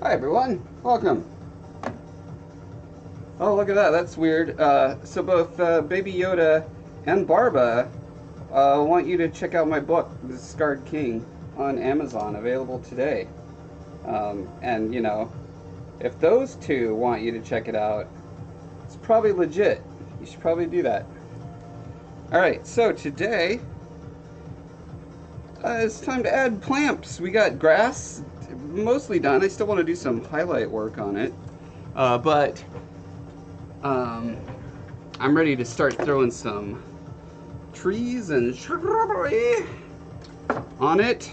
Hi everyone, welcome. Oh, look at that, that's weird. So both Baby Yoda and Barba want you to check out my book, The Scarred King, on Amazon, available today. And you know, if those two want you to check it out, it's probably legit. You should probably do that. Alright, so today, it's time to add plants. We got grass mostly done. I still want to do some highlight work on it. But I'm ready to start throwing some trees and shrubbery on it.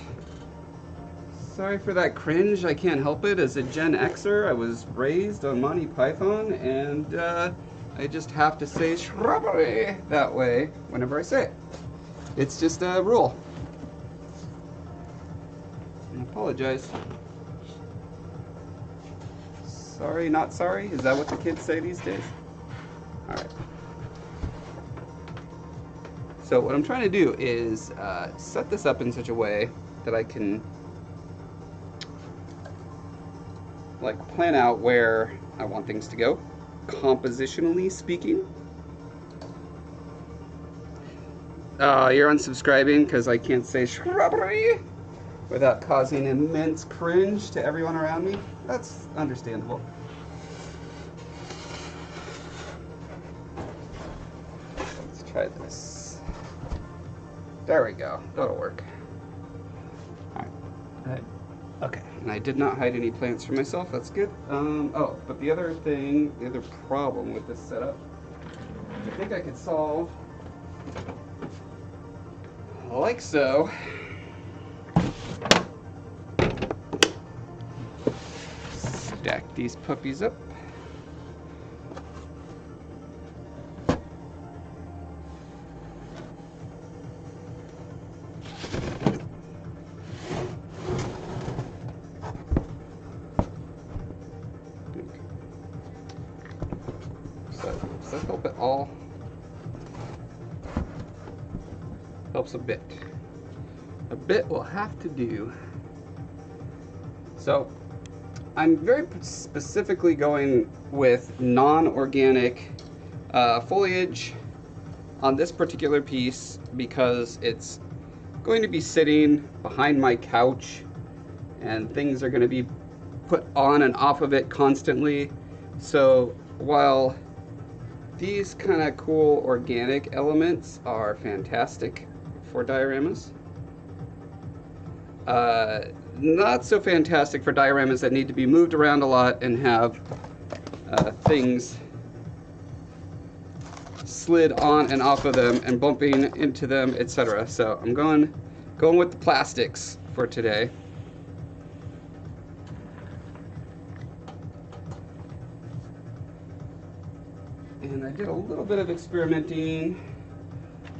Sorry for that cringe, I can't help it. As a Gen Xer, I was raised on Monty Python, and I just have to say shrubbery that way whenever I say it. It's just a rule. I apologize. Sorry, not sorry? Is that what the kids say these days? Alright. So what I'm trying to do is set this up in such a way that I can like plan out where I want things to go, compositionally speaking. You're unsubscribing because I can't say shrubbery without causing immense cringe to everyone around me. That's understandable. Let's try this. There we go. That'll work. Alright. Okay. And I did not hide any plants for myself. That's good. Oh, but the other thing, the other problem with this setup, I think I could solve like so. Stack these puppies up. So, does that help at all? Helps a bit. A bit will have to do. So, I'm very specifically going with non-organic foliage on this particular piece because it's going to be sitting behind my couch and things are going to be put on and off of it constantly. So while these kind of cool organic elements are fantastic for dioramas, not so fantastic for dioramas that need to be moved around a lot and have things slid on and off of them and bumping into them, etc. So I'm going with the plastics for today. And I did a little bit of experimenting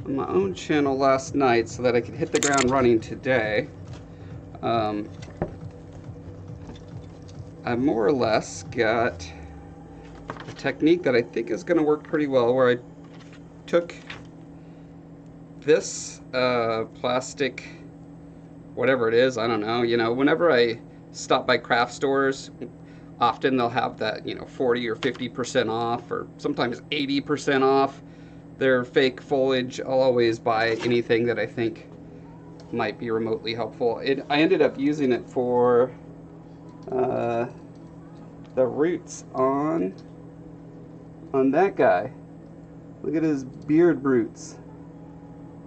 on my own channel last night so that I could hit the ground running today. I more or less got a technique that I think is going to work pretty well, where I took this plastic, whatever it is, I don't know, you know, whenever I stop by craft stores, often they'll have that, you know, 40 or 50% off, or sometimes 80% off their fake foliage. I'll always buy anything that I think might be remotely helpful. I ended up using it for the roots on that guy. Look at his beard roots.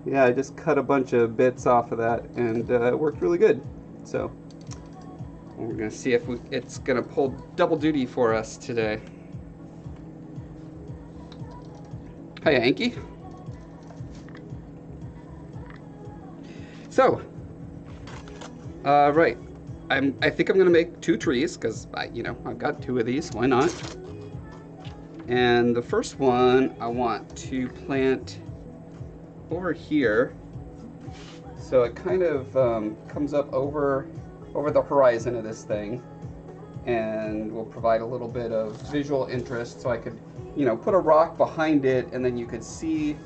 Yeah, I just cut a bunch of bits off of that and it worked really good. So we're gonna see if it's gonna pull double duty for us today. Hiya, Anki. So, right, I think I'm gonna make 2 trees because I've got 2 of these. Why not? And the first one I want to plant over here, so it kind of comes up over the horizon of this thing, and will provide a little bit of visual interest. So I could, put a rock behind it, and then you could see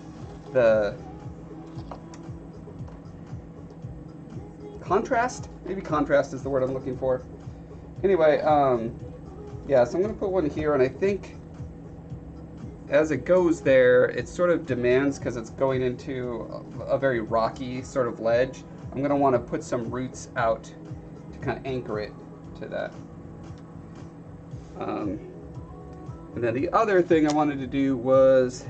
the contrast. Maybe contrast is the word I'm looking for. Anyway, yeah, so I'm going to put one here, and I think as it goes there, it sort of demands, because it's going into a very rocky sort of ledge, I'm going to want to put some roots out to kind of anchor it to that. And then the other thing I wanted to do was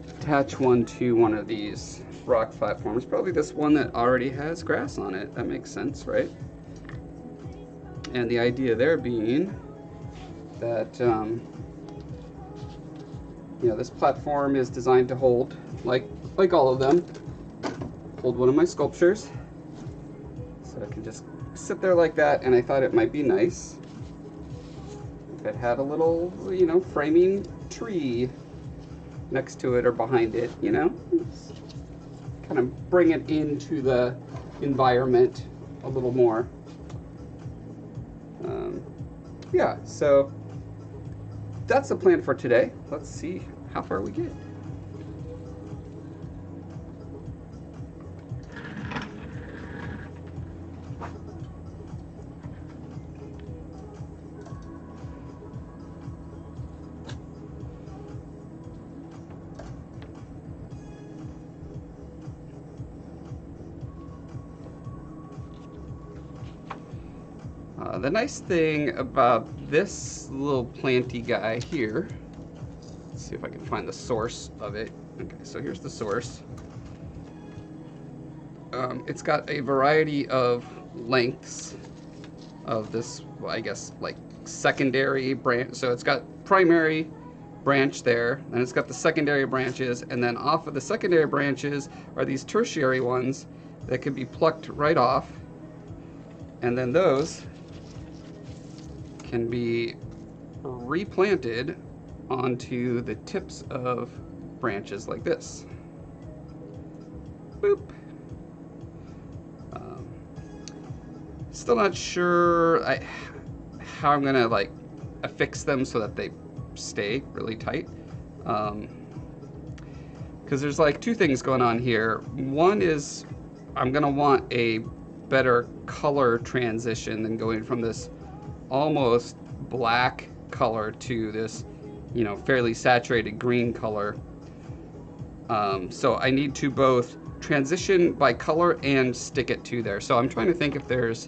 attach one to one of these rock platforms, probably this one that already has grass on it. That makes sense, right? And the idea there being that you know, this platform is designed to hold, like all of them, hold one of my sculptures. So I can just sit there like that, and I thought it might be nice if it had a little, you know, framing tree next to it or behind it, you know? Just kind of bring it into the environment a little more. Yeah, so that's the plan for today. Let's see how far we get. The nice thing about this little planty guy here, let's see if I can find the source of it. Okay, so here's the source. It's got a variety of lengths of this, well, I guess, like secondary branch. So it's got primary branch there, and it's got the secondary branches, and then off of the secondary branches are these tertiary ones that can be plucked right off, and then those can be replanted onto the tips of branches like this. Boop. Still not sure how I'm gonna like affix them so that they stay really tight. Because there's like two things going on here. One is I'm gonna want a better color transition than going from this almost black color to this, you know, fairly saturated green color. So I need to both transition by color and stick it to there. So I'm trying to think if there's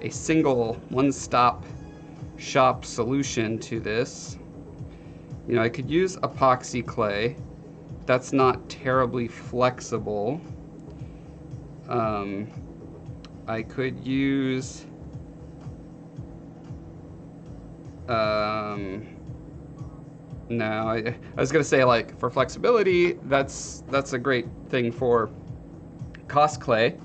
a single one-stop shop solution to this. You know, I could use epoxy clay. That's not terribly flexible. I could use no, I was gonna say, like, for flexibility, that's a great thing for Cost clay,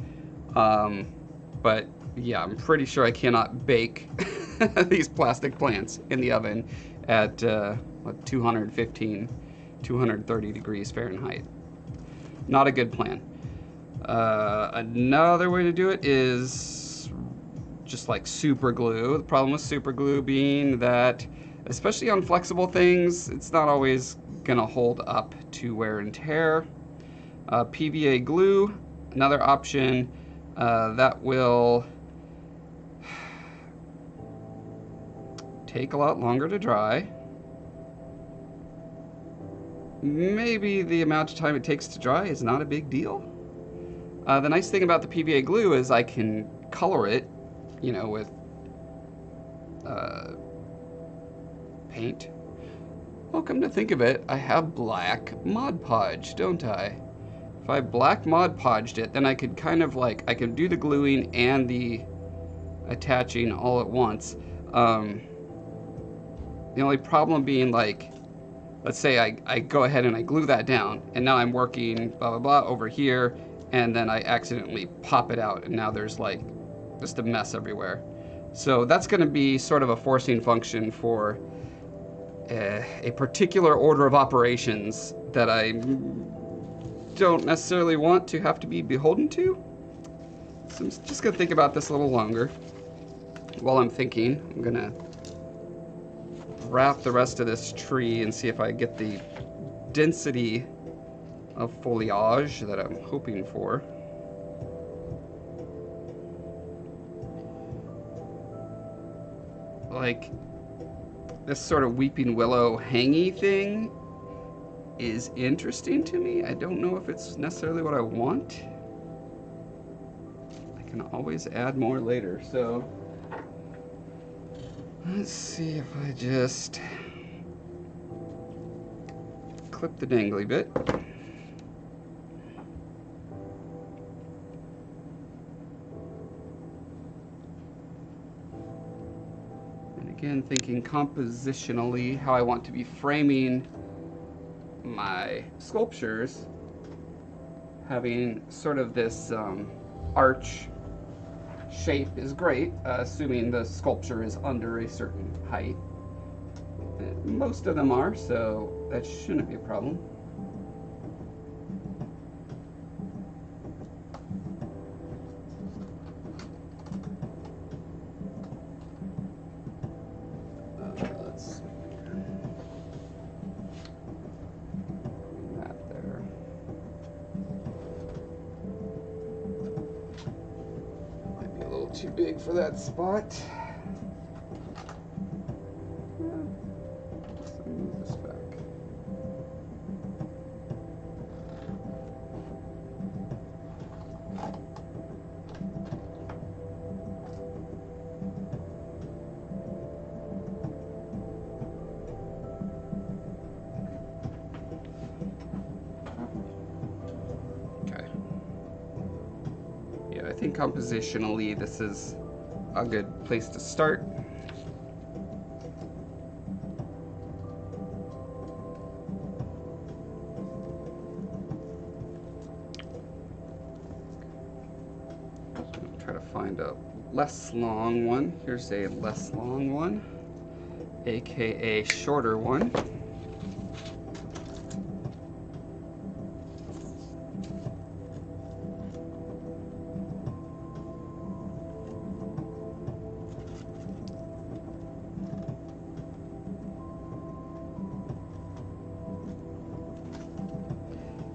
but yeah, I'm pretty sure I cannot bake these plastic plants in the oven at 215, 230 degrees Fahrenheit. Not a good plan. Another way to do it is just like super glue. The problem with super glue being that, especially on flexible things, it's not always gonna hold up to wear and tear. PVA glue, another option that will take a lot longer to dry. Maybe the amount of time it takes to dry is not a big deal. The nice thing about the PVA glue is I can color it, you know, with paint. Well, come to think of it, I have black Mod Podge, don't I? If I black Mod Podged it, then I could kind of like, I could do the gluing and the attaching all at once. The only problem being, like, let's say I go ahead and I glue that down, and now I'm working blah blah blah over here, and then I accidentally pop it out, and now there's like just a mess everywhere. So that's going to be sort of a forcing function for a particular order of operations that I don't necessarily want to have to be beholden to. So I'm just going to think about this a little longer. While I'm thinking, I'm going to wrap the rest of this tree and see if I get the density of foliage that I'm hoping for. like this sort of weeping willow hangy thing is interesting to me. I don't know if it's necessarily what I want. I can always add more later. So let's see if I just clip the dangly bit. And again, thinking compositionally how I want to be framing my sculptures, having sort of this arch shape is great, assuming the sculpture is under a certain height. And most of them are, so that shouldn't be a problem. Let's see here. That there. Might be a little too big for that spot. I think compositionally this is a good place to start. Try to find a less long one. Here's a less long one, aka shorter one.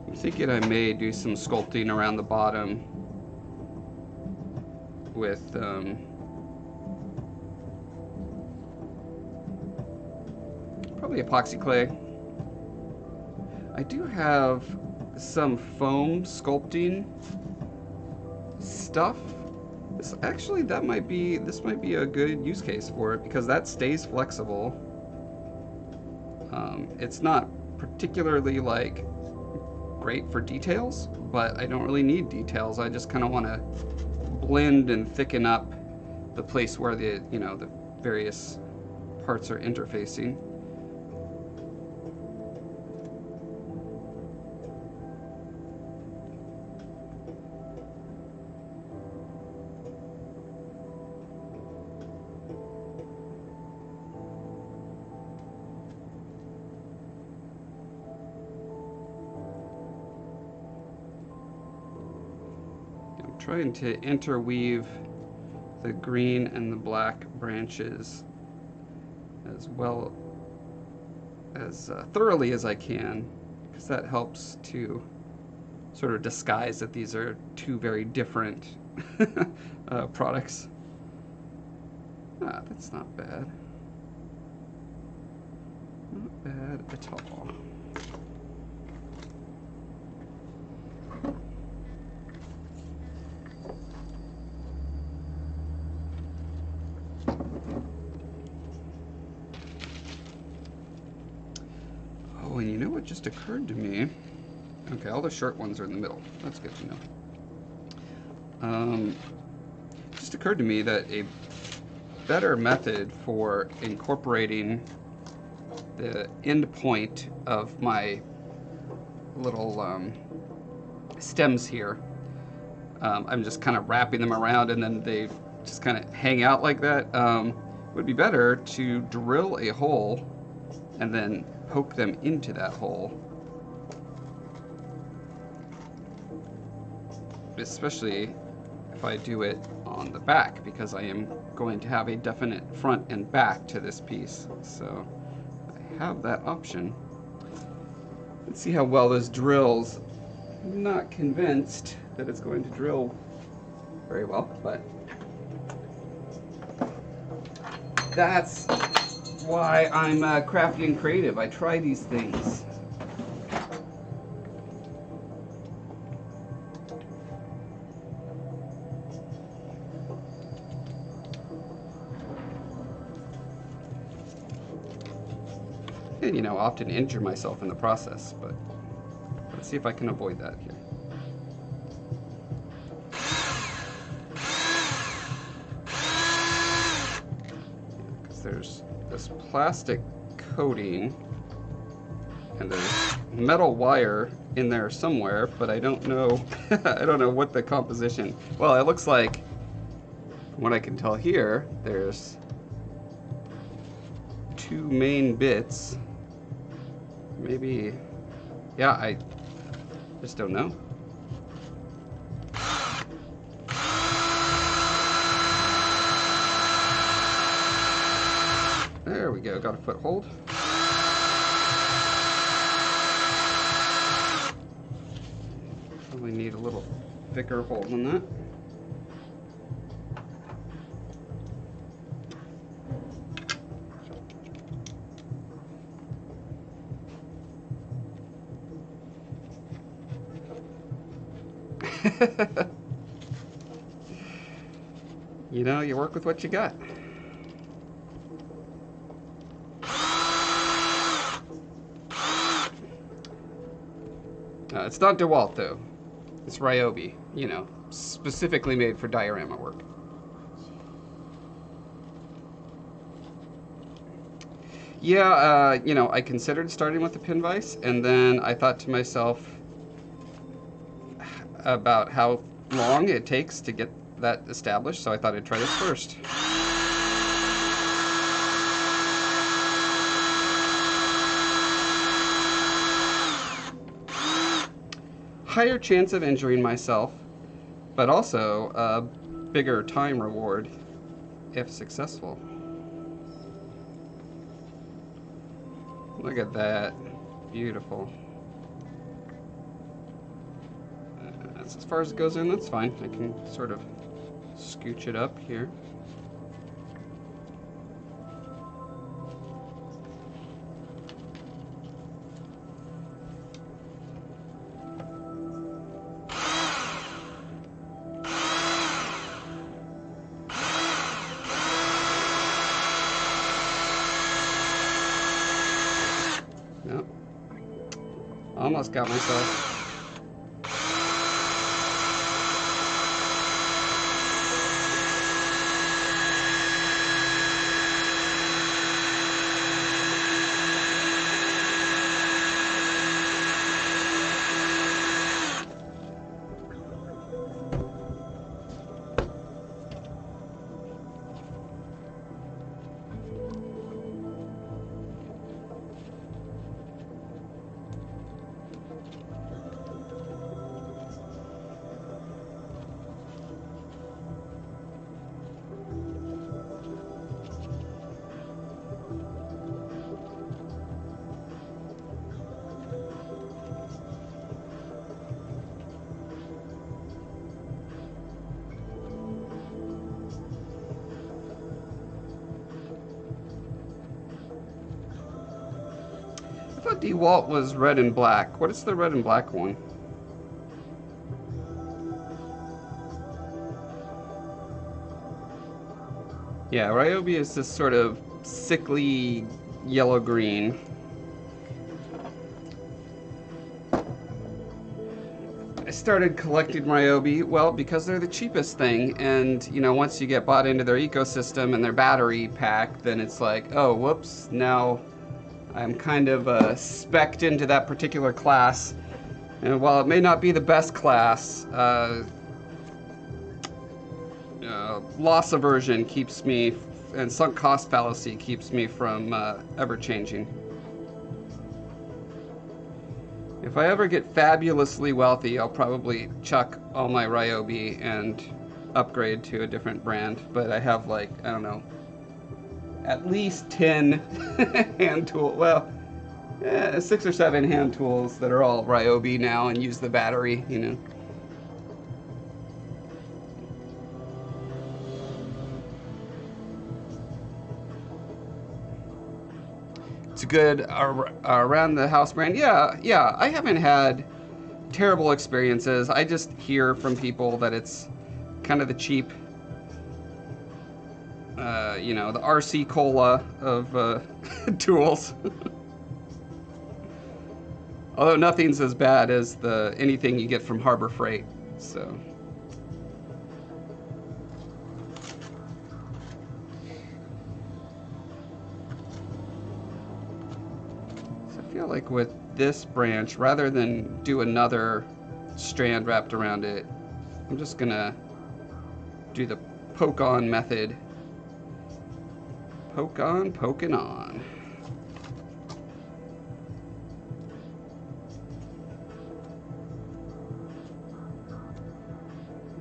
I'm thinking I may do some sculpting around the bottom with probably epoxy clay. I do have some foam sculpting stuff. This might be a good use case for it because that stays flexible. It's not particularly like great for details, but I don't really need details. I just kind of want to blend and thicken up the place where the various parts are interfacing. Trying to interweave the green and the black branches as well as thoroughly as I can, because that helps to sort of disguise that these are two very different products. That's not bad. Not bad at all. Oh, and you know what just occurred to me? Okay, all the short ones are in the middle. That's good to know. Just occurred to me that a better method for incorporating the end point of my little stems here, I'm just kind of wrapping them around and then they just kind of hang out like that, would be better to drill a hole and then poke them into that hole. Especially if I do it on the back, because I am going to have a definite front and back to this piece. So I have that option. Let's see how well this drills. I'm not convinced that it's going to drill very well, but That's why I'm crafty and creative. I try these things. And, you know, often injure myself in the process, but let's see if I can avoid that here. Because there's this plastic coating and there's metal wire in there somewhere, but I don't know I don't know what the composition. Well, it looks like, from what I can tell here, there's two main bits. Maybe, yeah, I just don't know. There we go, got a foothold. Probably need a little thicker hold on that. You know, you work with what you got. It's not DeWalt though. It's Ryobi, you know, specifically made for diorama work. Yeah, you know, I considered starting with the pin vise, and then I thought to myself about how long it takes to get that established, so I thought I'd try this first. Higher chance of injuring myself, but also a bigger time reward if successful. Look at that. Beautiful. That's as far as it goes in, that's fine. I can sort of scooch it up here. Nope. Almost got myself. I thought DeWalt was red and black. What is the red and black one? Yeah, Ryobi is this sort of sickly yellow-green. I started collecting Ryobi, well, because they're the cheapest thing, and, you know, once you get bought into their ecosystem and their battery pack, then it's like, oh, whoops, now I'm kind of spec'd into that particular class. And while it may not be the best class, loss aversion keeps me, and sunk cost fallacy keeps me from ever changing. If I ever get fabulously wealthy, I'll probably chuck all my Ryobi and upgrade to a different brand. But I have, like, I don't know, at least 10 hand tools, well, 6 or 7 hand tools that are all Ryobi now and use the battery, you know. It's a good around the house brand. Yeah, I haven't had terrible experiences. I just hear from people that it's kind of the cheap, you know, the RC Cola of tools. Although nothing's as bad as anything you get from Harbor Freight. So I feel like with this branch, rather than do another strand wrapped around it, I'm just gonna do the poke on method. Poke on, poking on.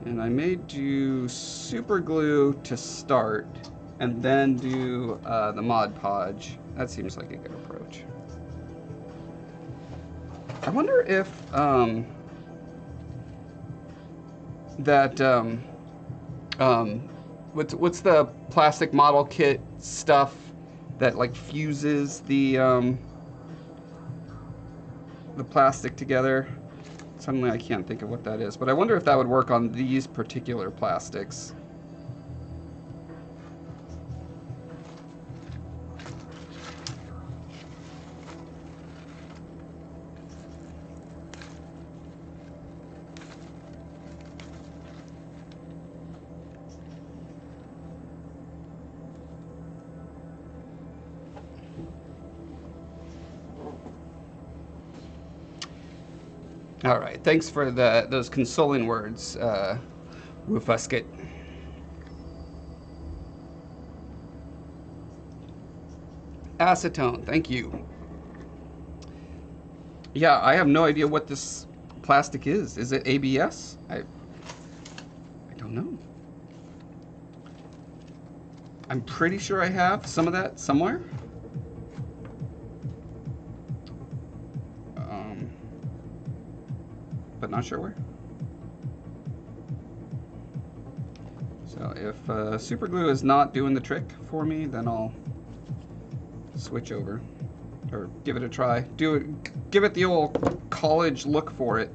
And I may do super glue to start and then do the Mod Podge. That seems like a good approach. I wonder if what's the plastic model kit stuff that like fuses the plastic together? Suddenly I can't think of what that is, but I wonder if that would work on these particular plastics. All right, thanks for those consoling words, Woofusket. Acetone, thank you. Yeah, I have no idea what this plastic is. Is it ABS? I don't know. I'm pretty sure I have some of that somewhere. But not sure where. So if super glue is not doing the trick for me, then I'll switch over or give it a try. Give it the old college look for it.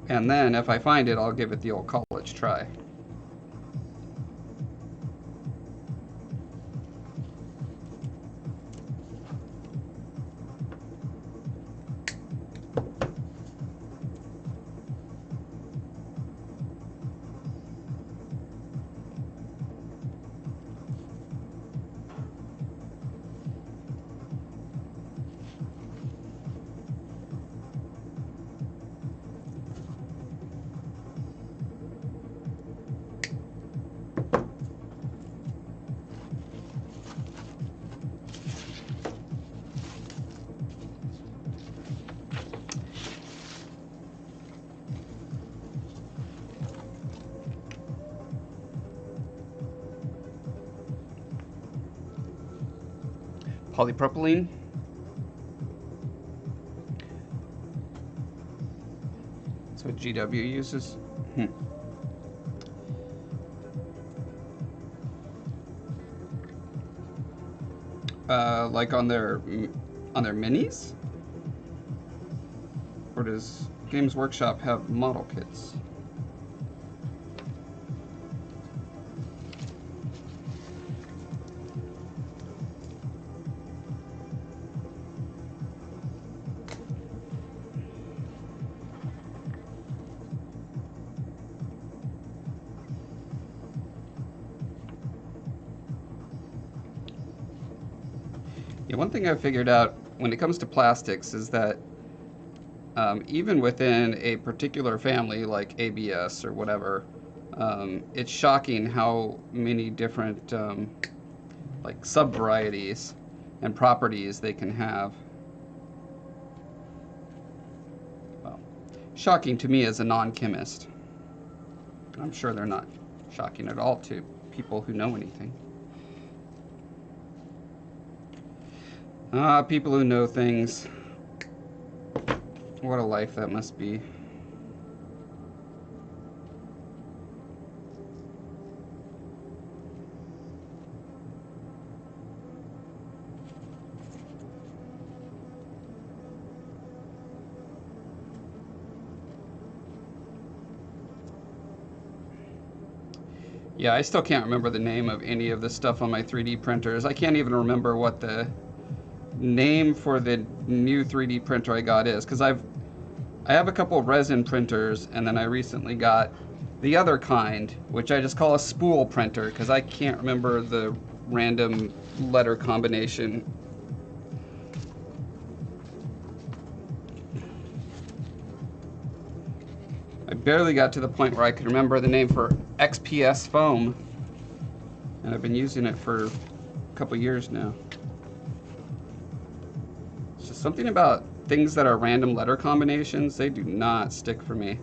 And then if I find it, I'll give it the old college try. Polypropylene. That's what GW uses. Like on their minis? Or does Games Workshop have model kits? Yeah, one thing I've figured out when it comes to plastics is that even within a particular family like ABS or whatever, it's shocking how many different like sub-varieties and properties they can have. Well, shocking to me as a non-chemist. I'm sure they're not shocking at all to people who know anything. People who know things. What a life that must be. Yeah, I still can't remember the name of any of the stuff on my 3D printers. I can't even remember what the name for the new 3D printer I got is, because I have a couple resin printers, and then I recently got the other kind, which I just call a spool printer, because I can't remember the random letter combination. I barely got to the point where I could remember the name for XPS foam, and I've been using it for a couple years now. It's just something about things that are random letter combinations, they do not stick for me.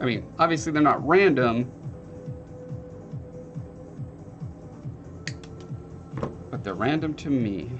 I mean, obviously they're not random, but they're random to me.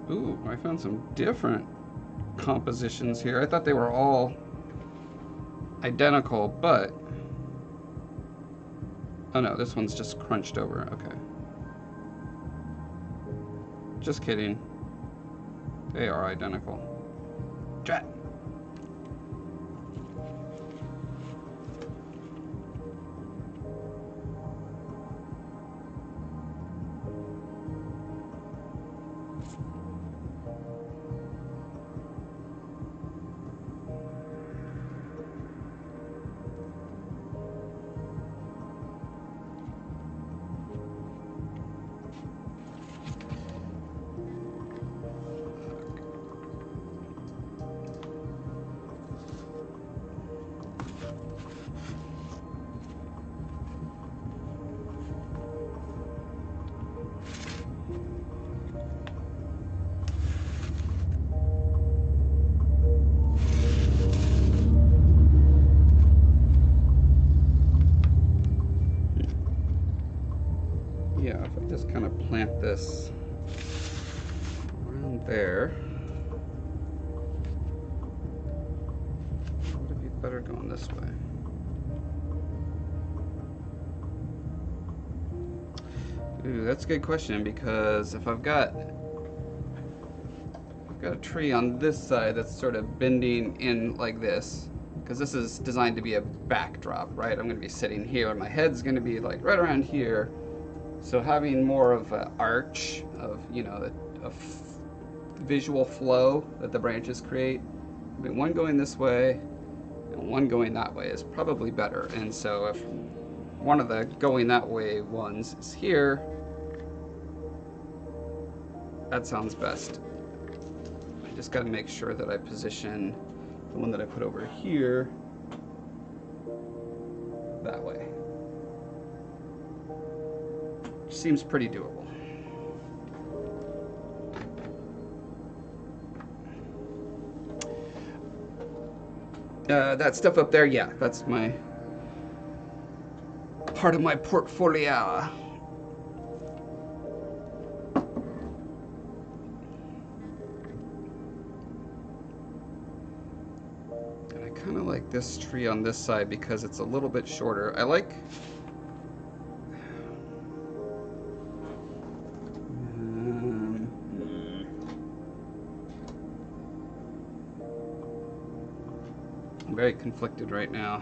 Ooh, I found some different compositions here. I thought they were all identical, but... Oh no, this one's just crunched over. Okay. Just kidding. They are identical. Drat! Yeah, if I just kind of plant this around there. What have you better going this way? Ooh, that's a good question, because if I've got a tree on this side that's sort of bending in like this, because this is designed to be a backdrop, right? I'm going to be sitting here and my head's going to be like right around here. So having more of an arch of, you know, a visual flow that the branches create, I mean, one going this way and one going that way is probably better. And so if one of the going that way ones is here, that sounds best. I just got to make sure that I position the one that I put over here that way. Which seems pretty doable. That stuff up there, yeah, that's my part of my portfolio. And I kind of like this tree on this side because it's a little bit shorter. I like I'm very conflicted right now.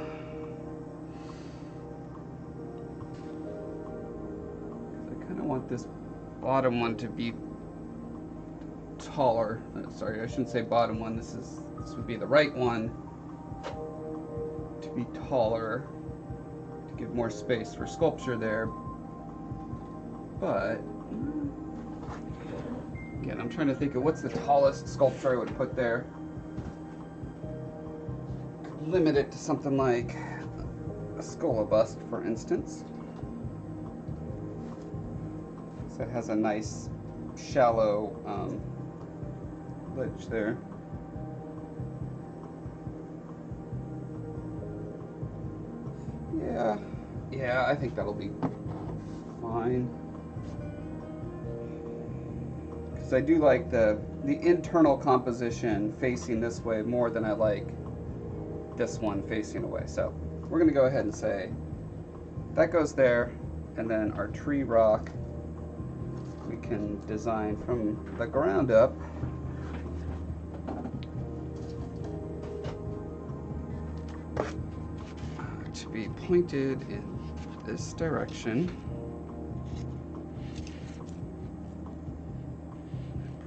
I kind of want this bottom one to be taller. Sorry, I shouldn't say bottom one. This would be the right one to be taller to give more space for sculpture there. But again, I'm trying to think of what's the tallest sculpture I would put there. Limit it to something like a skull bust, for instance. So it has a nice shallow ledge there. Yeah, I think that'll be fine. Because I do like the internal composition facing this way more than I like this one facing away. So we're going to go ahead and say that goes there, and then our tree rock we can design from the ground up. To be pointed in this direction.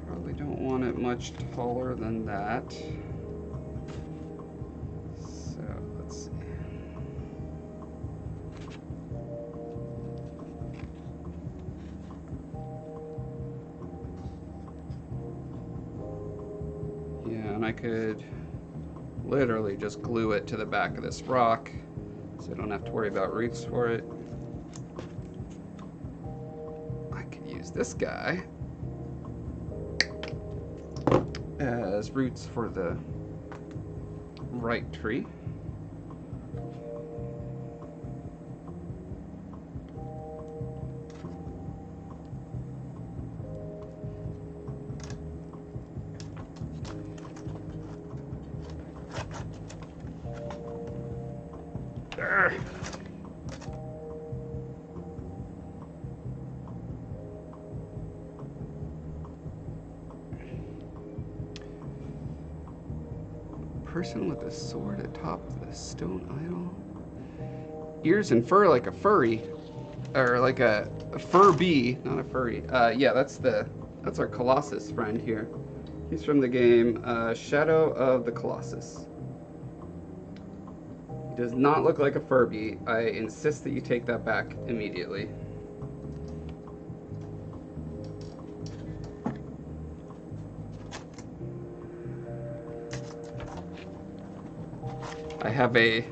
Probably don't want it much taller than that. I could literally just glue it to the back of this rock so I don't have to worry about roots for it. I could use this guy as roots for the right tree. Person with a sword atop the stone idol. Ears and fur like a furry, or like a fur bee, not a furry. Yeah, that's our Colossus friend here. He's from the game Shadow of the Colossus. He does not look like a fur bee. I insist that you take that back immediately. I have a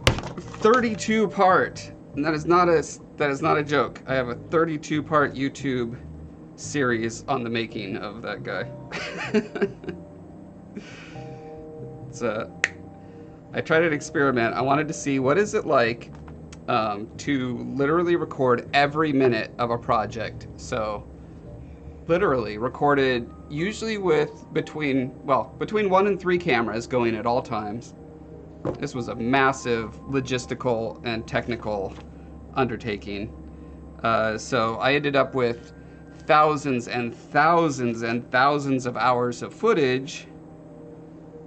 32 part, and that is not a joke. I have a 32 part YouTube series on the making of that guy. I tried an experiment. I wanted to see what is it like to literally record every minute of a project. So literally recorded usually with between 1 and 3 cameras going at all times. This was a massive logistical and technical undertaking. So I ended up with thousands and thousands and thousands of hours of footage.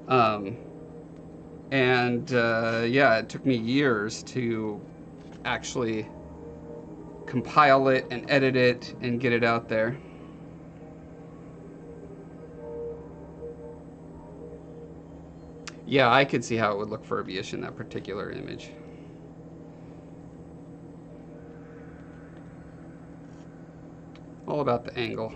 Yeah, it took me years to actually compile it and edit it and get it out there. Yeah, I could see how it would look Furby-ish in that particular image. All about the angle.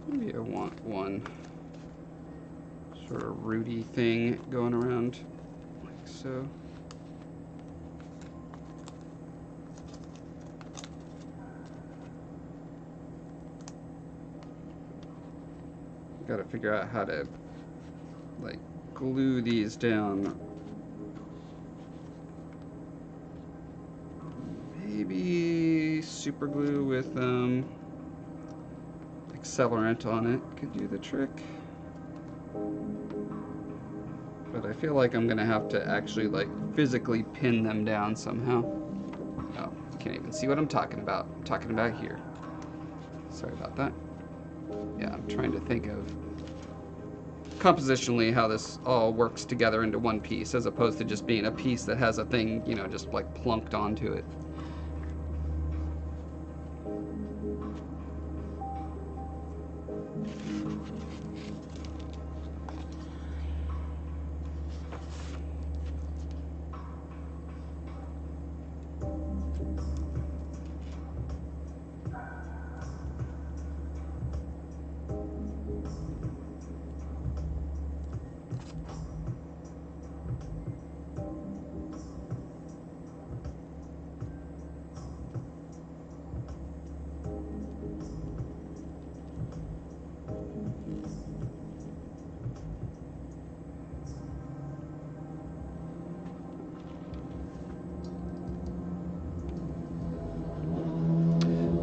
Maybe I want one sort of rooty thing going around like so. Got to figure out how to like glue these down. Maybe super glue with accelerant on it could do the trick. But I feel like I'm gonna have to actually like physically pin them down somehow. Oh, you can't even see what I'm talking about. I'm talking about here. Sorry about that. Yeah, I'm trying to think of compositionally how this all works together into one piece as opposed to just being a piece that has a thing, you know, just like plunked onto it.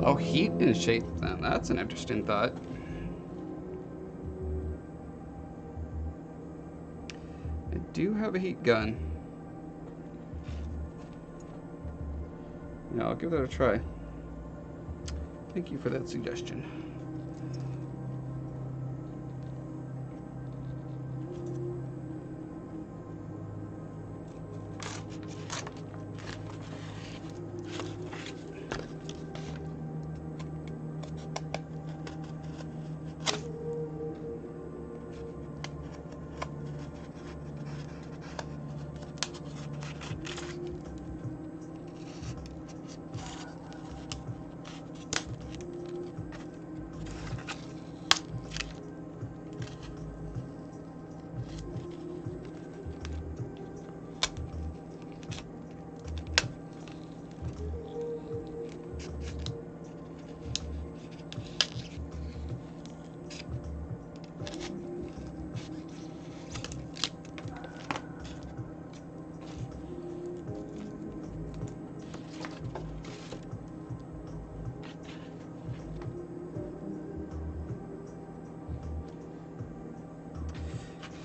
Oh, heat and shape then. That's an interesting thought. I do have a heat gun. Yeah, I'll give that a try. Thank you for that suggestion.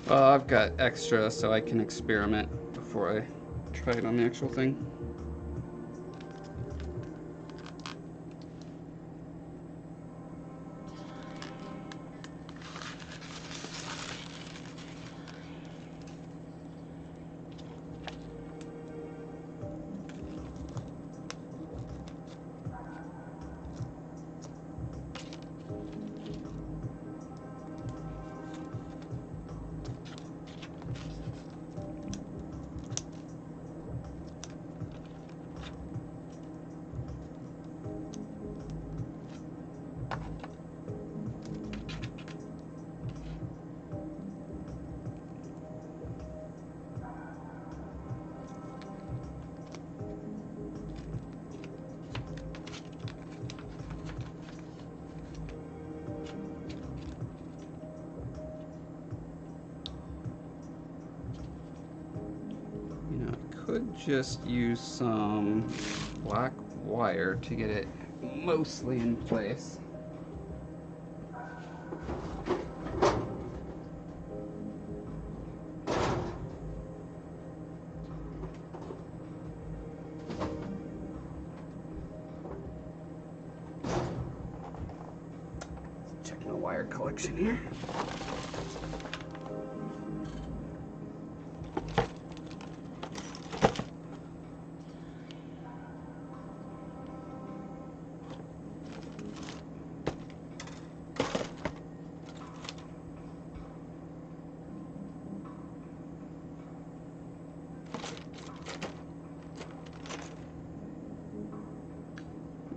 Well, I've got extra so I can experiment before I try it on the actual thing. just use some black wire to get it mostly in place. Checking the wire collection here.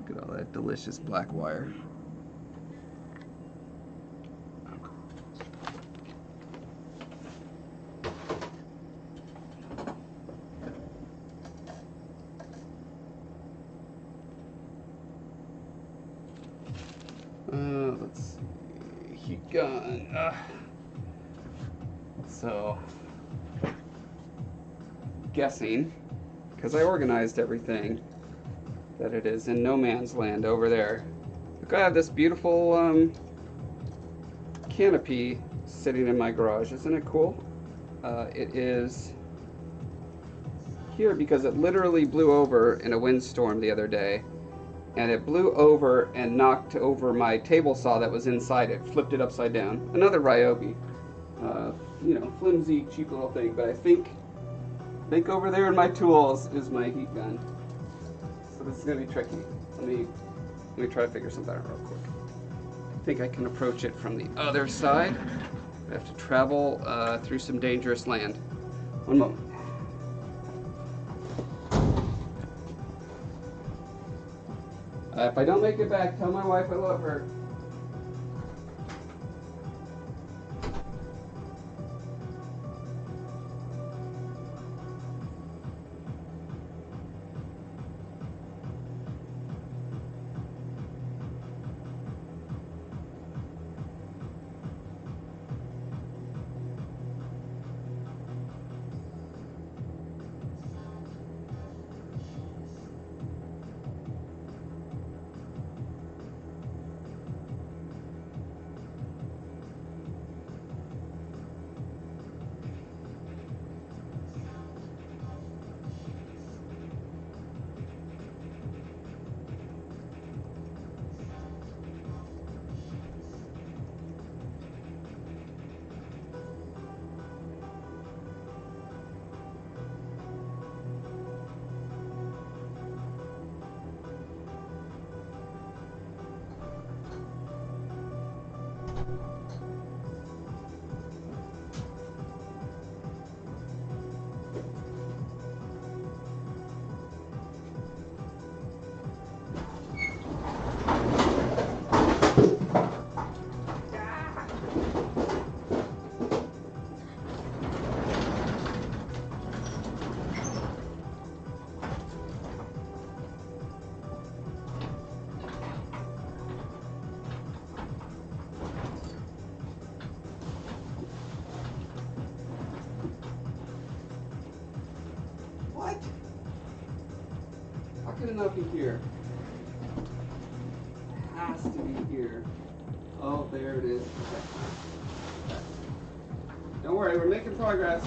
Look at all that delicious black wire. Let's see, heat gun. So, guessing, because I organized everything, that it is in no man's land over there. Look, I have this beautiful canopy sitting in my garage. Isn't it cool? It is here because it literally blew over in a windstorm the other day. And it blew over and knocked over my table saw that was inside it, flipped it upside down. Another Ryobi, you know, flimsy, cheap little thing. But I think over there in my tools is my heat gun. So this is gonna be tricky. Let me try to figure something out real quick. I think I can approach it from the other side. I have to travel through some dangerous land. One moment. If I don't make it back, tell my wife I love her. How can it not be here? It has to be here. Oh, there it is. Okay. Don't worry, we're making progress.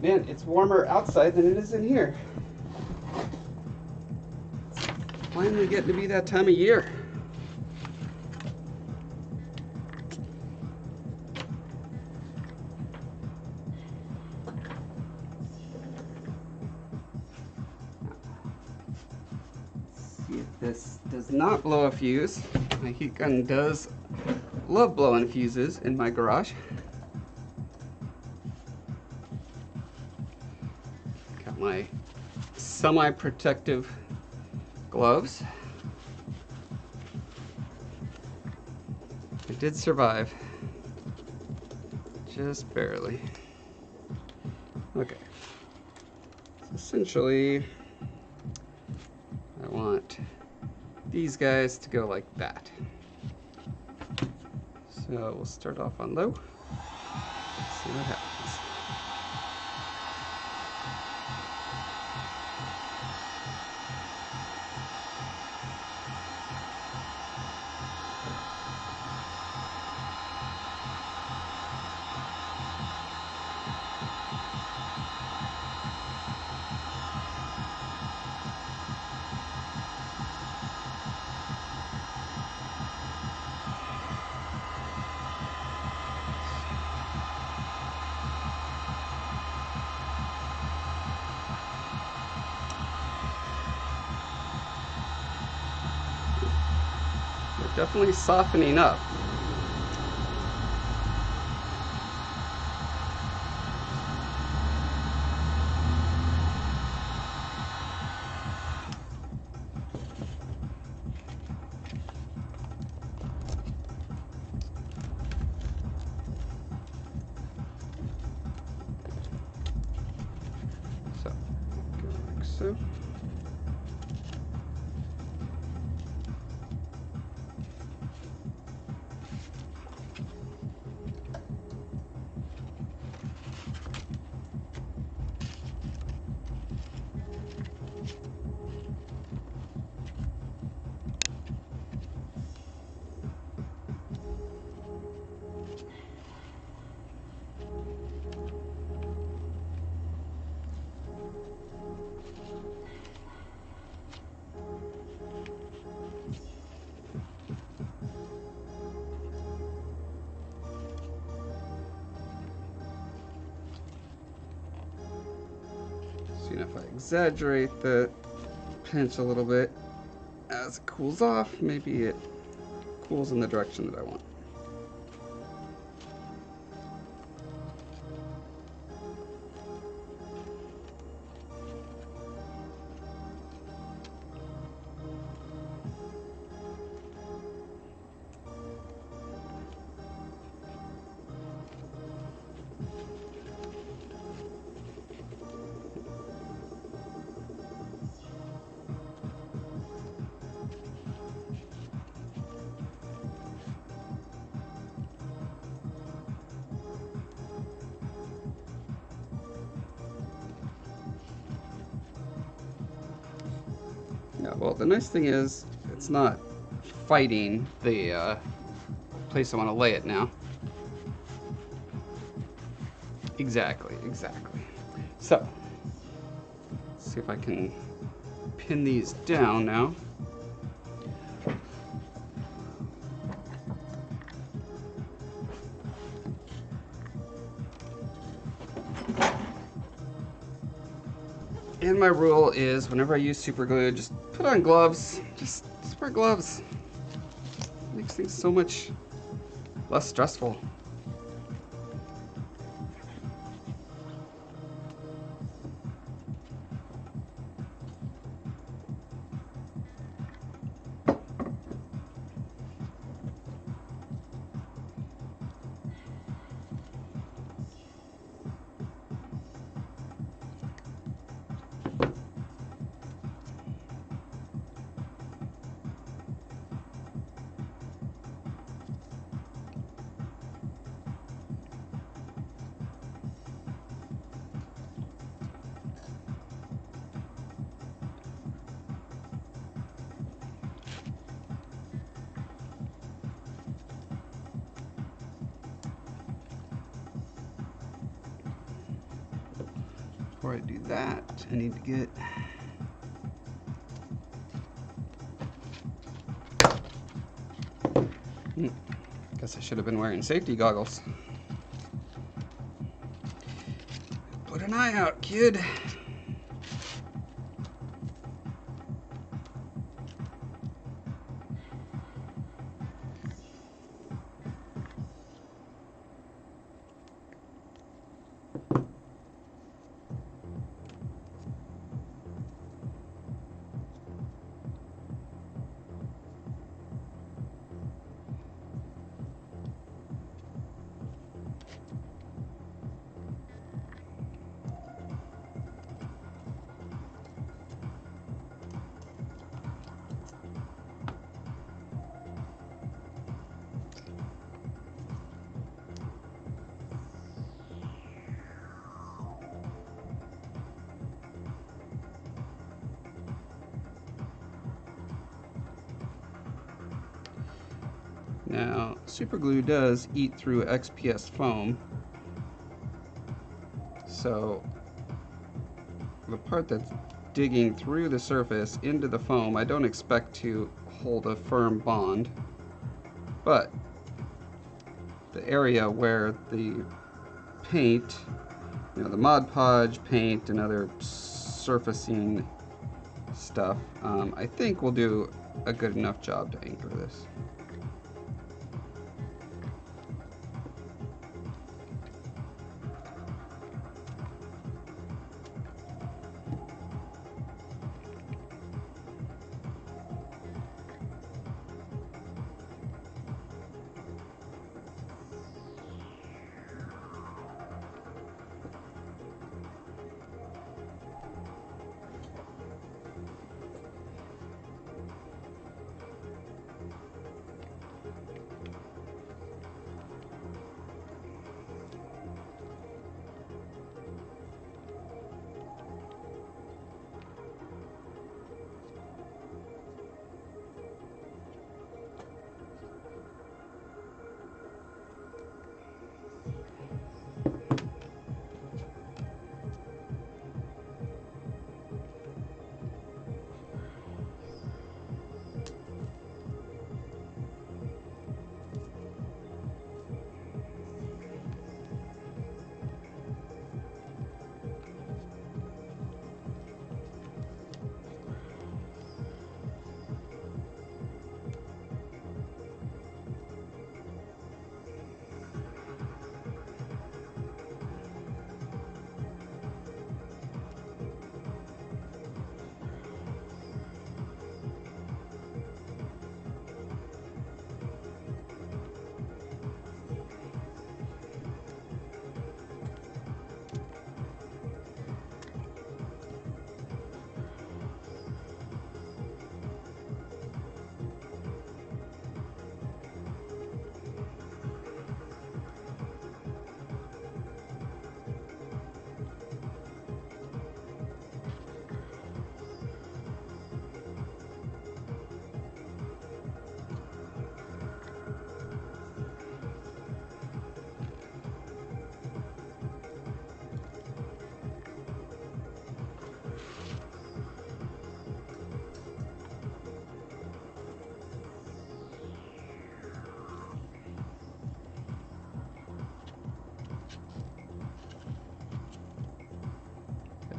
Man, it's warmer outside than it is in here. It's finally getting to be that time of year. This does not blow a fuse. My heat gun does love blowing fuses in my garage. Got my semi-protective gloves. I did survive. Just barely. Okay. So essentially, I want these guys to go like that. So we'll start off on low. See what happens. Definitely softening up. So, go like so. See, if I exaggerate the pinch a little bit as it cools off, maybe it cools in the direction that I want. Yeah, well, the nice thing is it's not fighting the place I want to lay it now. Exactly. So, let's see if I can pin these down now. And my rule is whenever I use super glue, just put on gloves. Just wear gloves. It makes things so much less stressful. Before I do that, I need to get guess I should have been wearing safety goggles. Put an eye out, kid. Now, super glue does eat through XPS foam, so the part that's digging through the surface into the foam, I don't expect to hold a firm bond, but the area where the paint, the Mod Podge paint and other surfacing stuff, I think will do a good enough job to anchor this.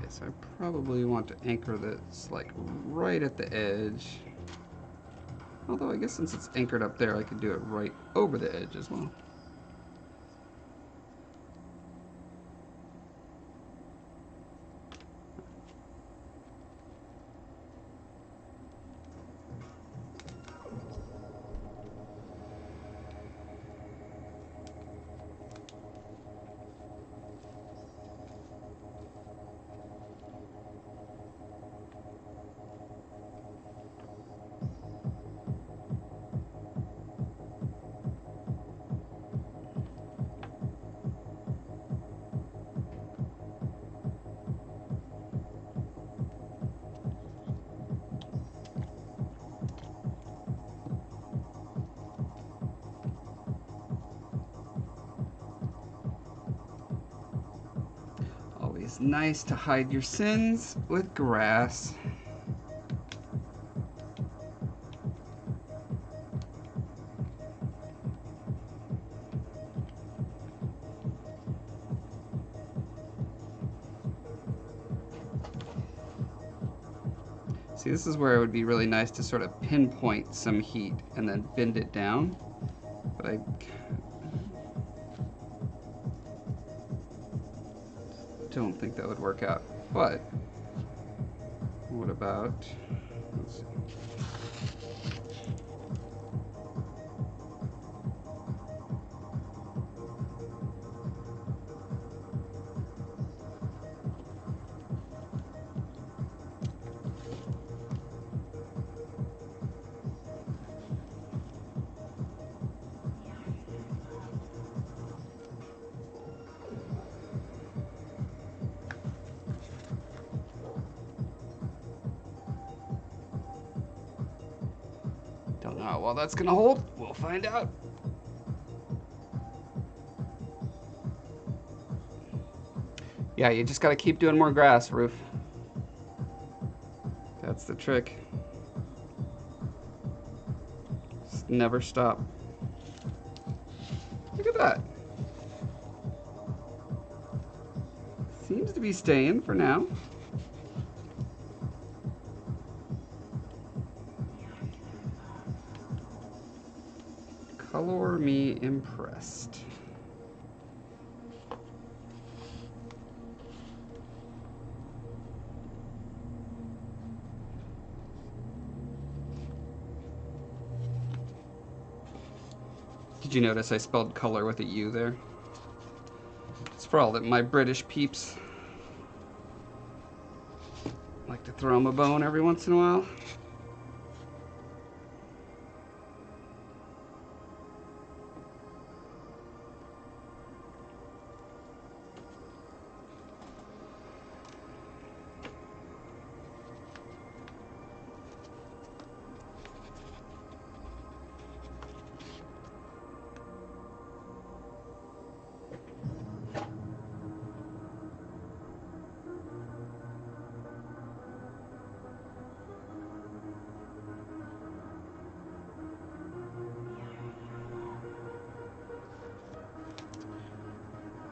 So I probably want to anchor this like right at the edge. Although I guess since it's anchored up there, I could do it right over the edge as well. Always nice to hide your sins with grass. See, this is where it would be really nice to sort of pinpoint some heat and then bend it down. But don't think that would work out. But what about, let's see. Don't know how well that's gonna hold. We'll find out. Yeah, you just gotta keep doing more grass, Roof. That's the trick. Just never stop. Look at that. Seems to be staying for now. Color me impressed. Did you notice I spelled color with a U there? It's for all that my British peeps like to throw them a bone every once in a while.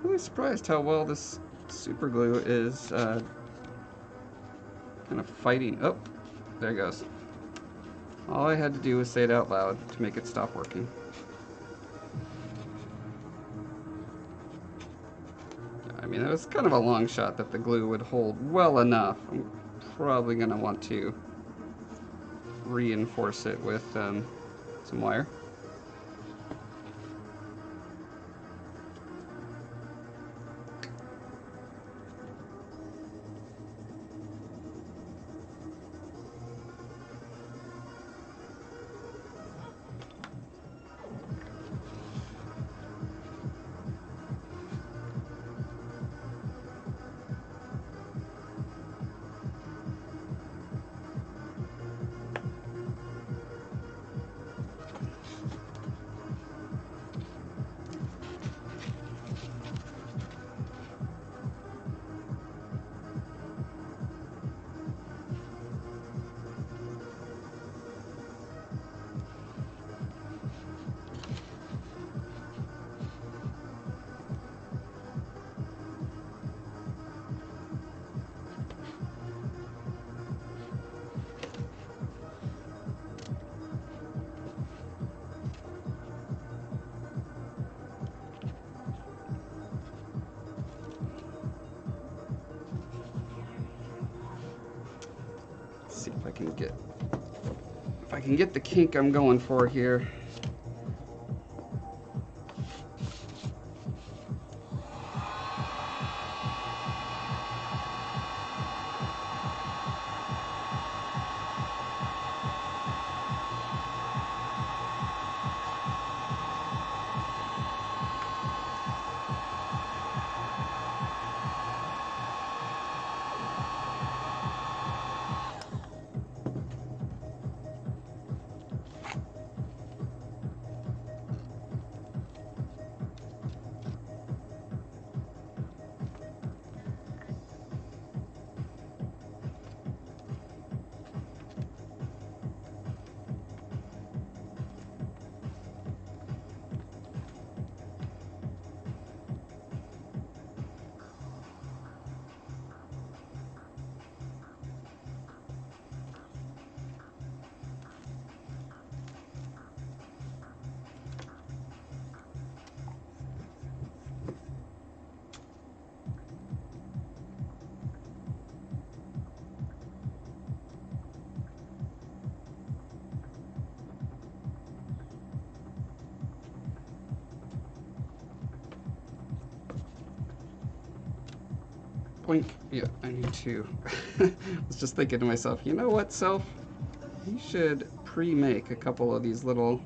Really surprised how well this super glue is kind of fighting. Oh, there it goes. All I had to do was say it out loud to make it stop working. I mean, it was kind of a long shot that the glue would hold well enough. I'm probably going to want to reinforce it with some wire. See if I can get the kink I'm going for here. Boink. Yeah, I need to. I was just thinking to myself, you know what, Self? You should pre-make a couple of these little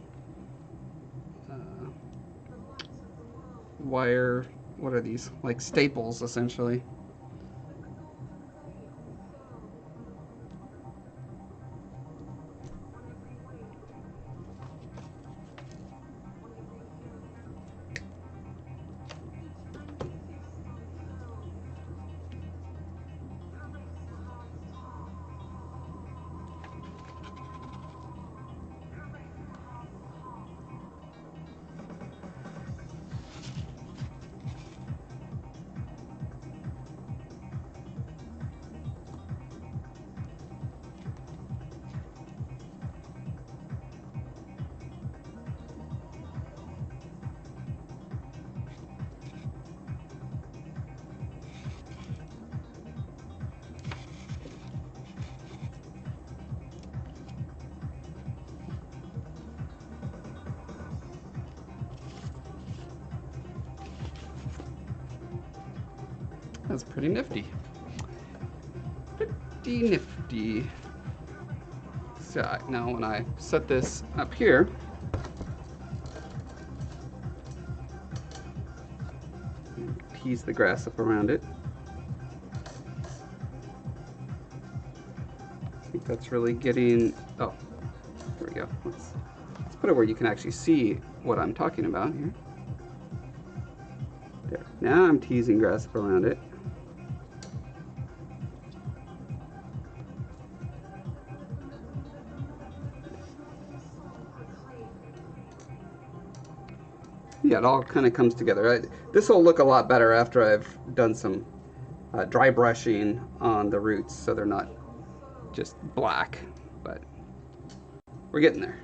wire, what are these? Like staples, essentially. That's pretty nifty. Pretty nifty. So now when I set this up here, tease the grass up around it. I think that's really getting, oh, there we go. Let's put it where you can actually see what I'm talking about here. There. Now I'm teasing grass up around it. Yeah, it all kind of comes together. This will look a lot better after I've done some dry brushing on the roots so they're not just black, but we're getting there.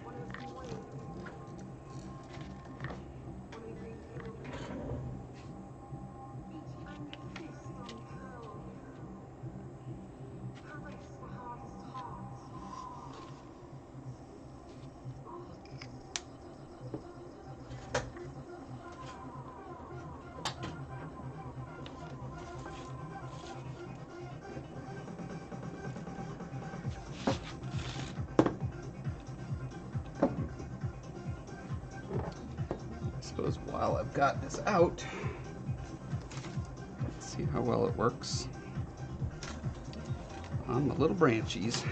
I suppose while I've got this out, let's see how well it works on the little branchies.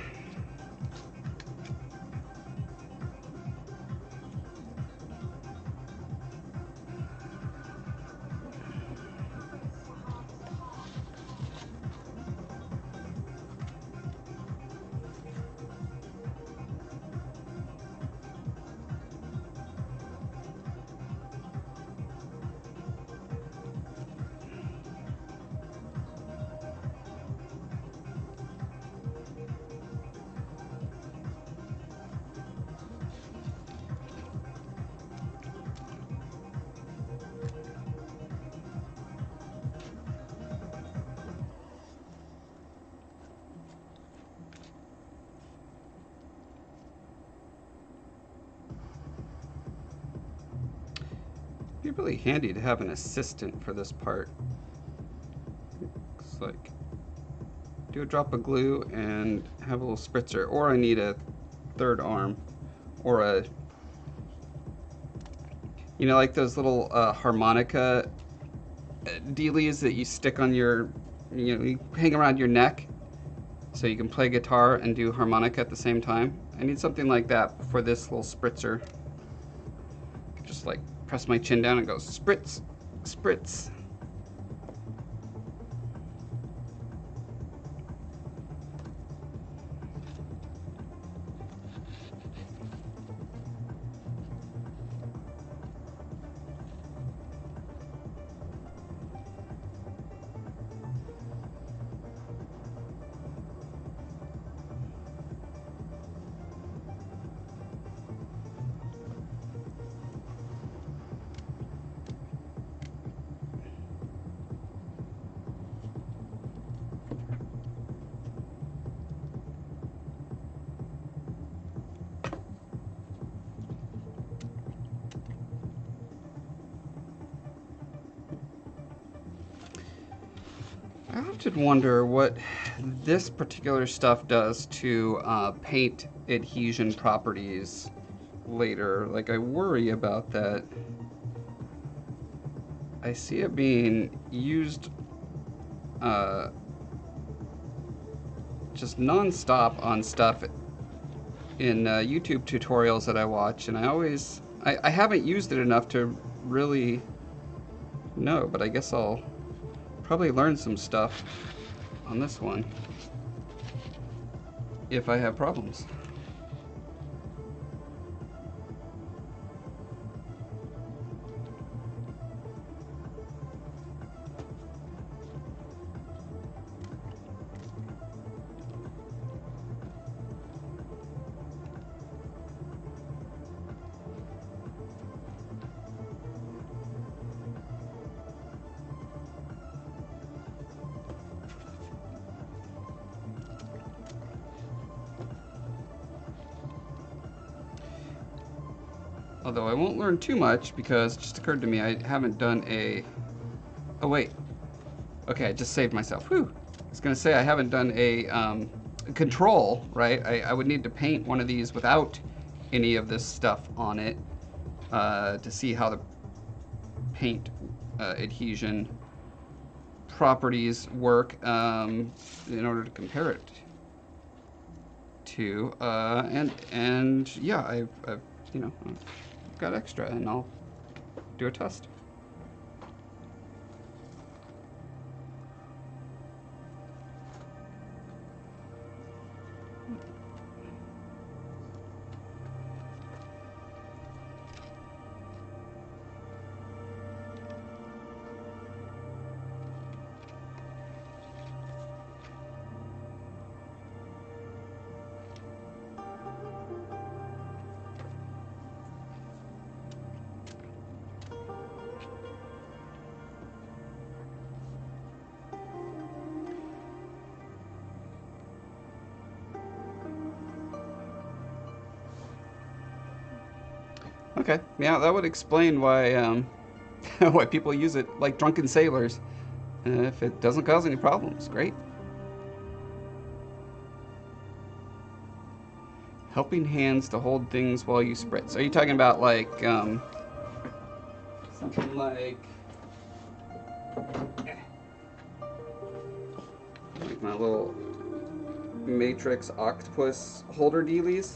It'd be really handy to have an assistant for this part. Looks like do a drop of glue and have a little spritzer, or I need a third arm, or a, you know, like those little harmonica dealies that you stick on your, you know, you hang around your neck so you can play guitar and do harmonica at the same time. I need something like that for this little spritzer. Just like press my chin down and go spritz, spritz. I often wonder what this particular stuff does to paint adhesion properties later. Like, I worry about that. I see it being used just non-stop on stuff in YouTube tutorials that I watch, and I haven't used it enough to really know, but I guess I'll probably learn some stuff on this one if I have problems. Although I won't learn too much because it just occurred to me I haven't done a... Oh wait. Okay, I just saved myself. Whew. I was gonna say I haven't done a control, right? I would need to paint one of these without any of this stuff on it to see how the paint adhesion properties work in order to compare it to. And yeah, I've you know, I've got extra, and I'll do a test. Okay, yeah, that would explain why why people use it like drunken sailors. If it doesn't cause any problems, great. Helping hands to hold things while you spritz. Are you talking about like something like my little matrix octopus holder dealies?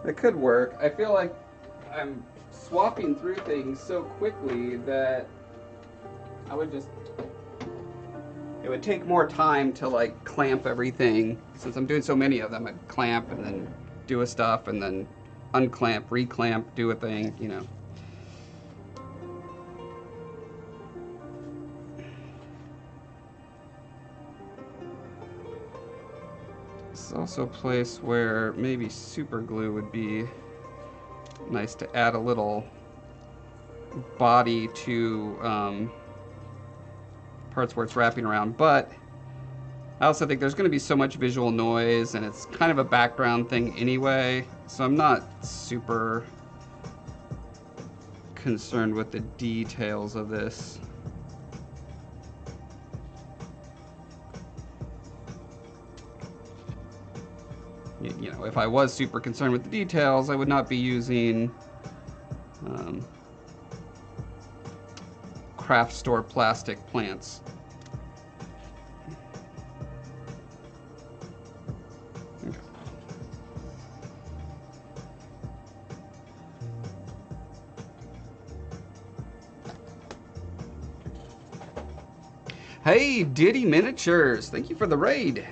It could work. I feel like I'm swapping through things so quickly that it would take more time to like clamp everything. Since I'm doing so many of them, I'd clamp and then do a stuff and then unclamp, reclamp, do a thing, you know. This is also a place where maybe super glue would be nice to add a little body to parts where it's wrapping around, but I also think there's going to be so much visual noise and it's kind of a background thing anyway, so I'm not super concerned with the details of this. You know, if I was super concerned with the details, I would not be using craft store plastic plants. Okay. Hey, Diddy Miniatures, thank you for the raid.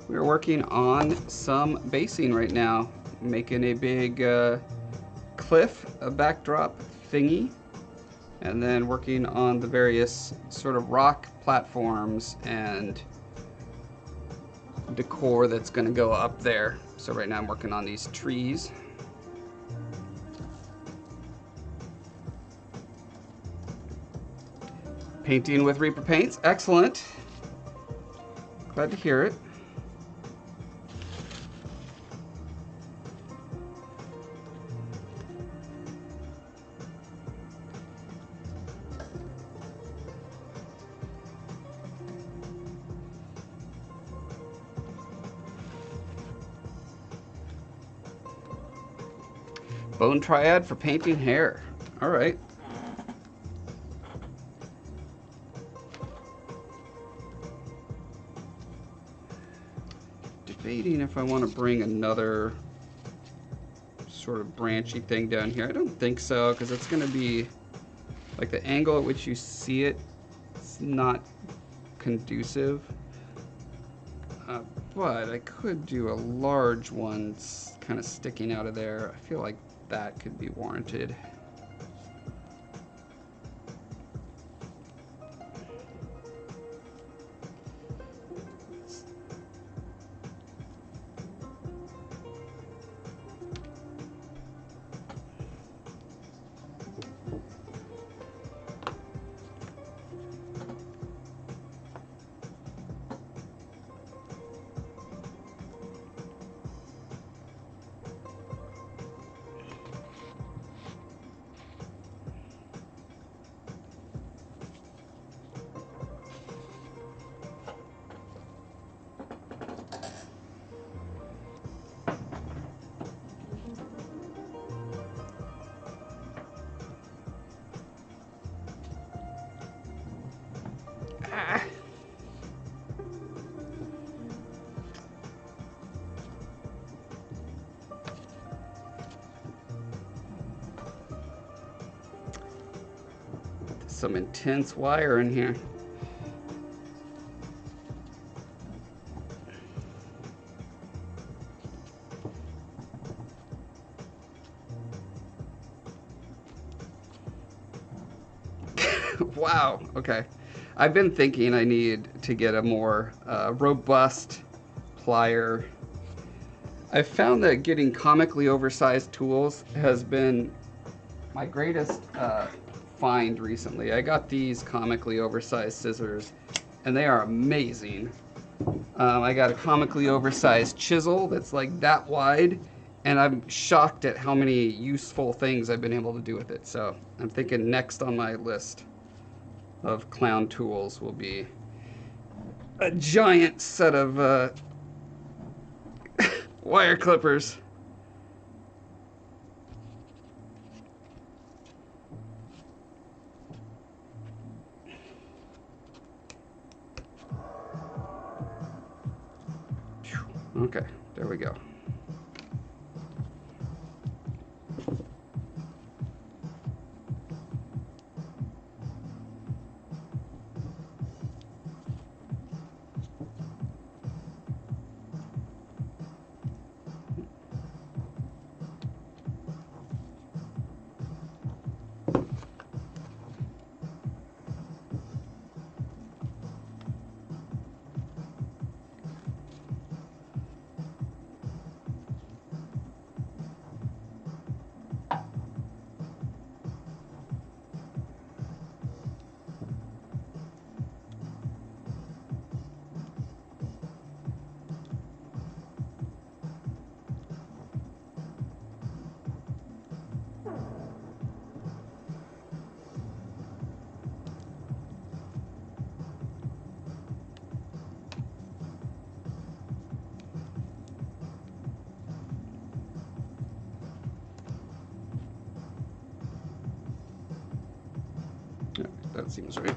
We're working on some basing right now, making a big cliff, a backdrop thingy, and then working on the various sort of rock platforms and decor that's going to go up there. So right now I'm working on these trees. Painting with Reaper paints, excellent. Glad to hear it. Bone triad for painting hair. All right. Debating if I want to bring another sort of branchy thing down here. I don't think so, because it's going to be like the angle at which you see it, it's not conducive. But I could do a large one kind of sticking out of there. I feel like that could be warranted. Some intense wire in here. Wow, okay. I've been thinking I need to get a more robust plier. I've found that getting comically oversized tools has been my greatest find recently. I got these comically oversized scissors and they are amazing. I got a comically oversized chisel that's like that wide, and I'm shocked at how many useful things I've been able to do with it. So I'm thinking next on my list of clown tools will be a giant set of wire clippers. Okay, there we go. Yeah, that seems right.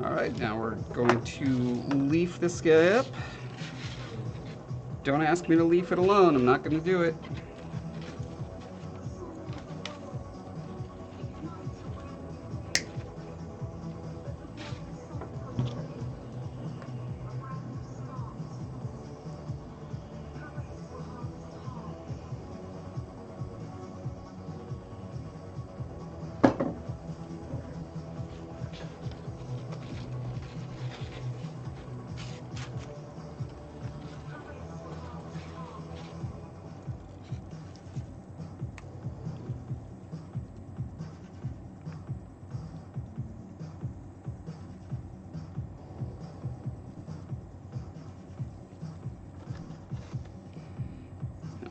All right, now we're going to leaf this guy up. Don't ask me to leaf it alone. I'm not going to do it.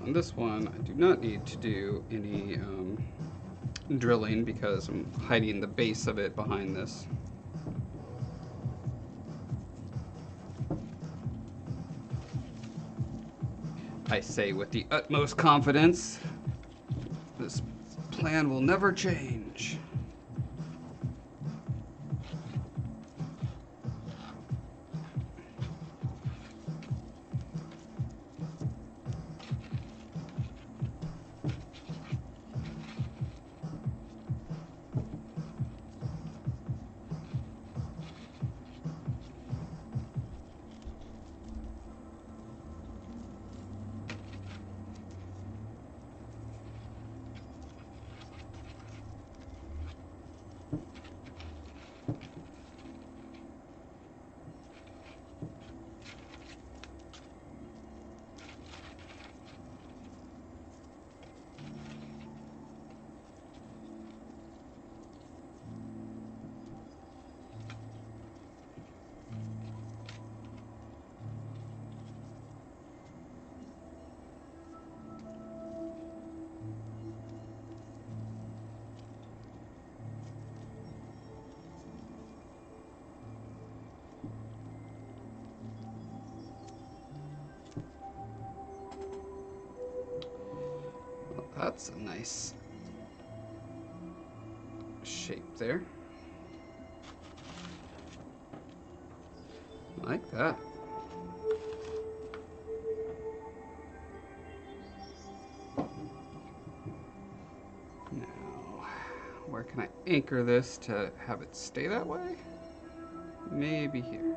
On this one, I do not need to do any drilling because I'm hiding the base of it behind this. I say with the utmost confidence, this plan will never change. That's a nice shape there. I like that. Now, where can I anchor this to have it stay that way? Maybe here.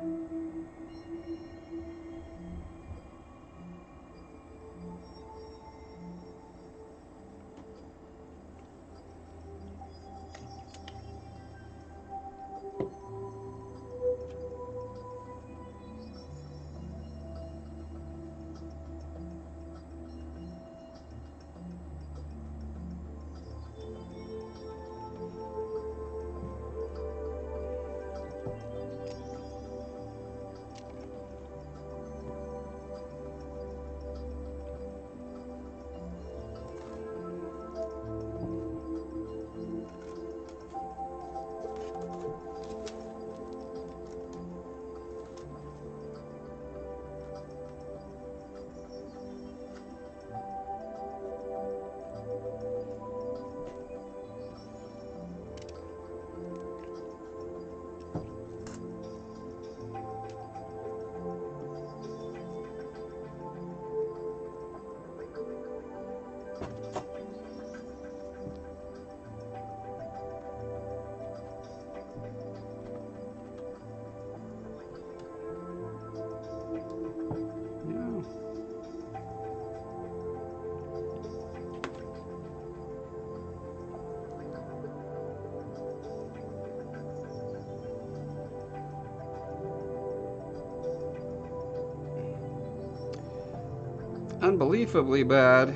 Unbelievably bad.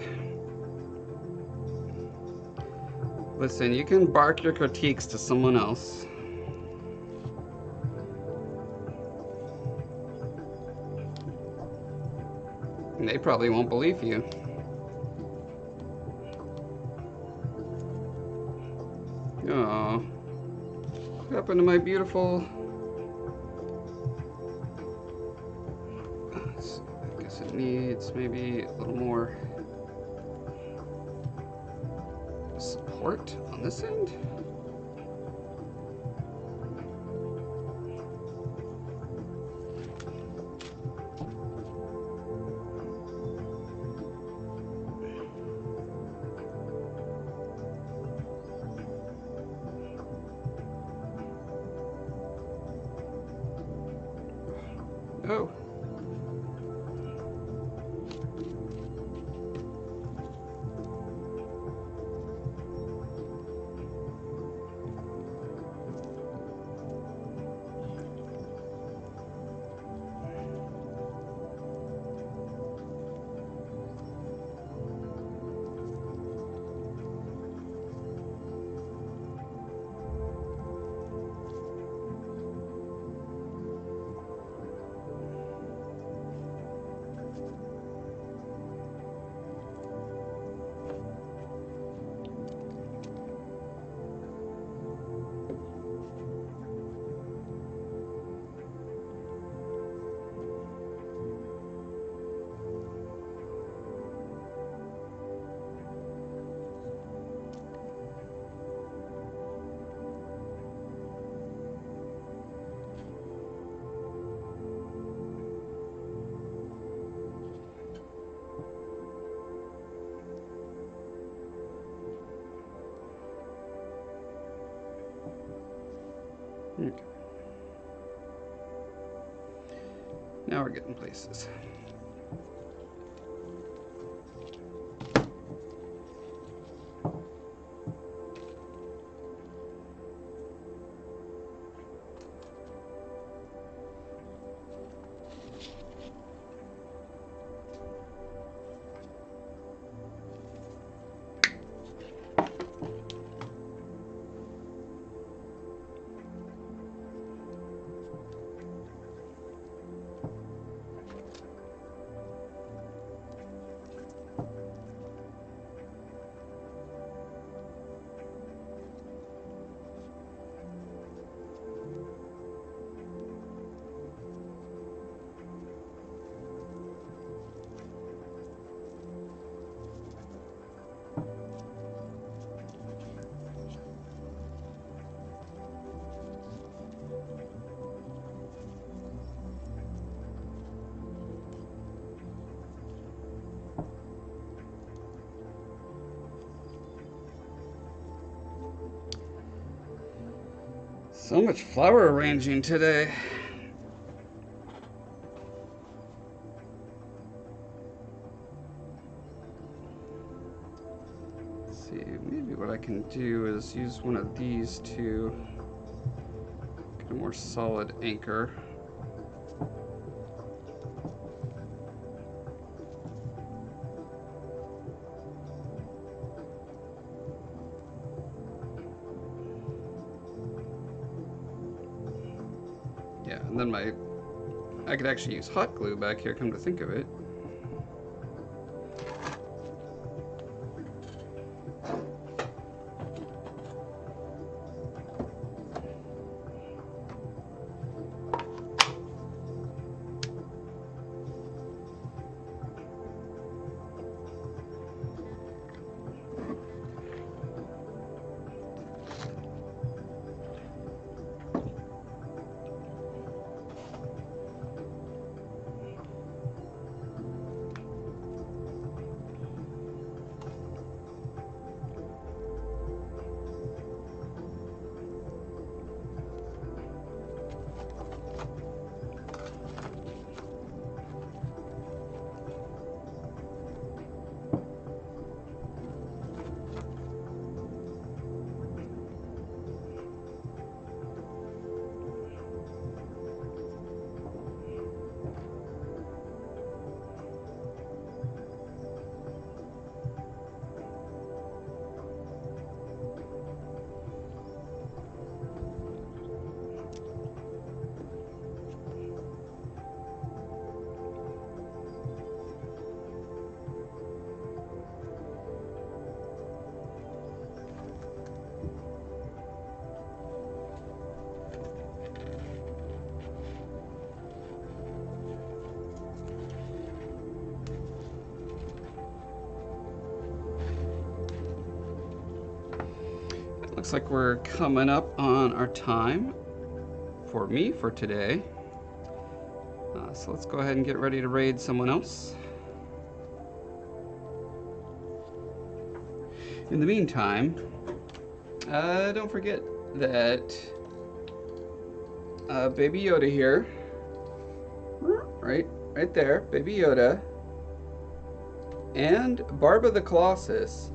Listen, you can bark your critiques to someone else. And they probably won't believe you. Oh, what happened to my beautiful... I guess it needs maybe a little more support on this end. Oh. Okay. Now we're getting places. So much flower arranging today. Let's see, maybe what I can do is use one of these to get a more solid anchor. Yeah, and then I could actually use hot glue back here, come to think of it. Looks like we're coming up on our time for me for today. So let's go ahead and get ready to raid someone else. In the meantime, don't forget that Baby Yoda here Right there, Baby Yoda, and Barba the Colossus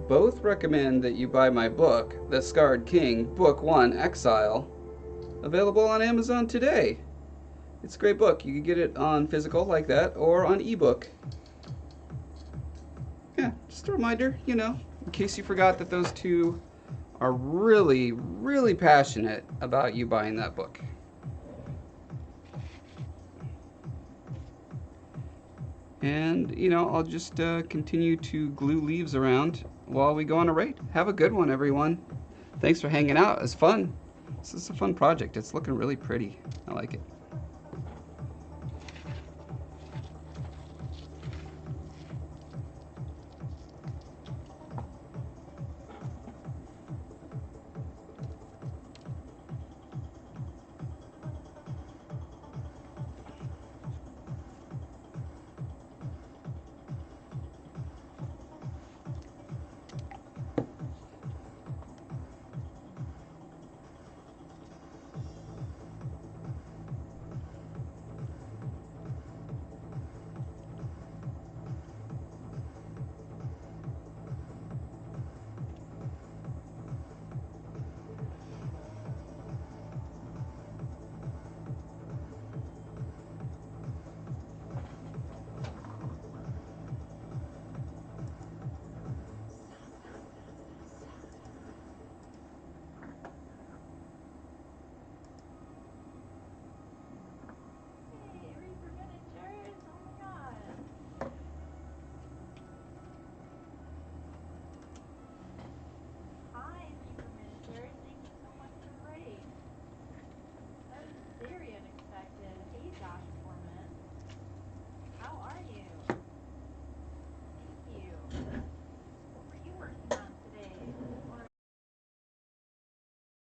both recommend that you buy my book, The Scarred King, Book 1, Exile, available on Amazon today. It's a great book. You can get it on physical like that or on ebook. Yeah, just a reminder, you know, in case you forgot that those two are really, really passionate about you buying that book. And, you know, I'll just continue to glue leaves around while we go on a raid. Have a good one, everyone. Thanks for hanging out. It's fun. This is a fun project. It's looking really pretty. I like it.